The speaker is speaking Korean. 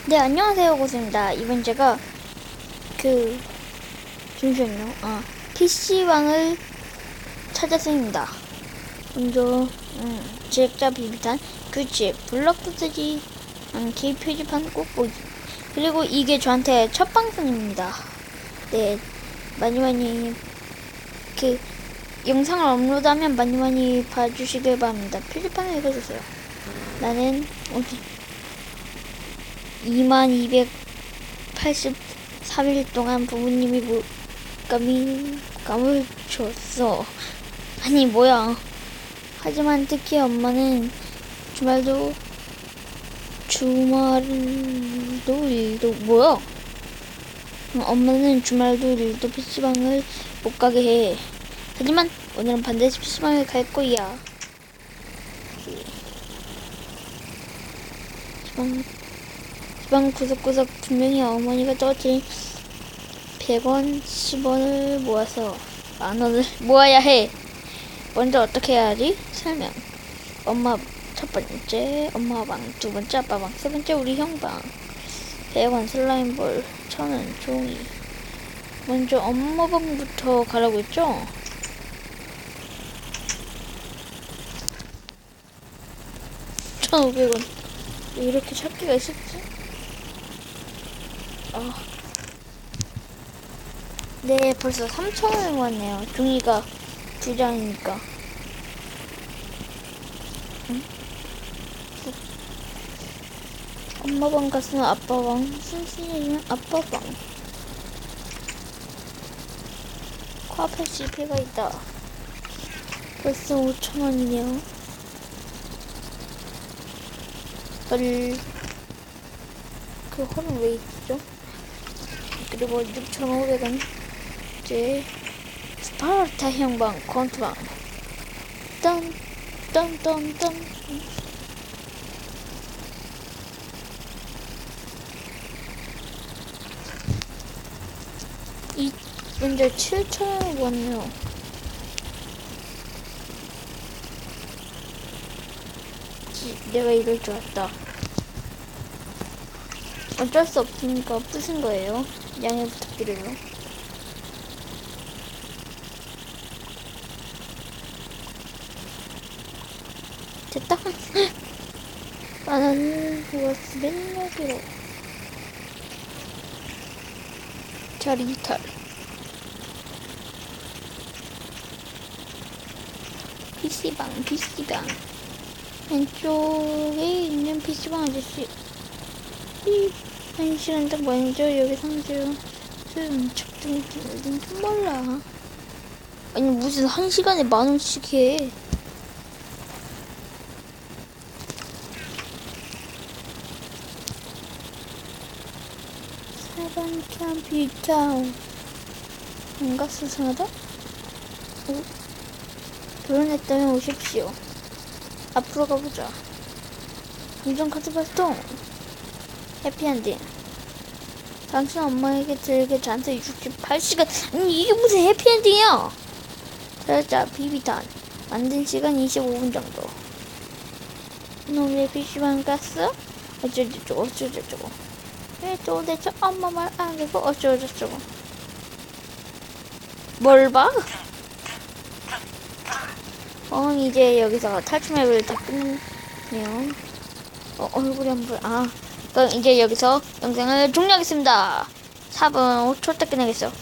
네, 안녕하세요, 고수입니다. 이번 제가 잠시만요. PC방을 찾았습니다. 먼저 제작자 비비탄 규칙 블럭 부수지 않기 표지판 꼭 보기. 그리고 이게 저한테 첫 방송입니다. 네, 많이 영상을 업로드하면 많이 봐주시길 바랍니다. 표지판을 읽어주세요. 나는 2283일 동안 부모님이 감을 줬어. 아니 뭐야. 하지만 특히 엄마는 주말도 일도 뭐야. 엄마는 주말도 일도 PC방을 못 가게 해. 하지만 오늘은 반드시 PC방을 갈 거야. 방 구석구석 분명히 어머니가 떨어뜨린 100원, 10원을 모아서 만원을 모아야 해. 먼저 어떻게 해야 하지? 설명. 엄마 첫 번째 엄마 방, 두 번째 아빠 방, 세 번째 우리 형 방. 100원 슬라임볼, 1000원 종이. 먼저 엄마 방부터 가라고 했죠? $1,500원. 이렇게 찾기가 있었지? 네, 벌써 3,000원 모았네요. 종이가 2장이니까. 응? 엄마 방 갔으면 아빠 방, 심심해지면 아빠 방. 코앞에 CP가 있다. 벌써 5,000원이네요. 그 홀은 왜 있죠? 그리고 6,500원 이제 스파르타 형방 컨트방 딴 이 먼저 7,000원 모았네요. 내가 이럴 줄 알았다. 어쩔 수 없으니까 부순 거예요. 양해 부탁드려요. 됐다. 나는 모았으면 여기로. 자리탈. PC방. 왼쪽에 있는 PC방 아저씨. 1시간 딱 먼저 여기 상주 척등 좀 몰라. 아니 무슨 1시간에 10,000원씩 해. 사반 컴퓨터 뭔가 수상하다? 결혼했다면 오십시오. 앞으로 가보자. 인정카드 발동. 해피엔딩. 당신 엄마에게 들게 잔뜩 68시간. 아니 이게 무슨 해피엔딩이야. 자 비비탄. 만든 시간 25분 정도. 놈의 PC방 갔어? 어쩌저쩌고. 왜 도대체 엄마 말 안 듣고 어쩌저쩌고. 뭘 봐? 이제 여기서 탈출맵을 다 끝내요. 얼굴이 안 보여. 그럼 이제 여기서 영상을 종료하겠습니다. 4분 5초 때 끝내겠어.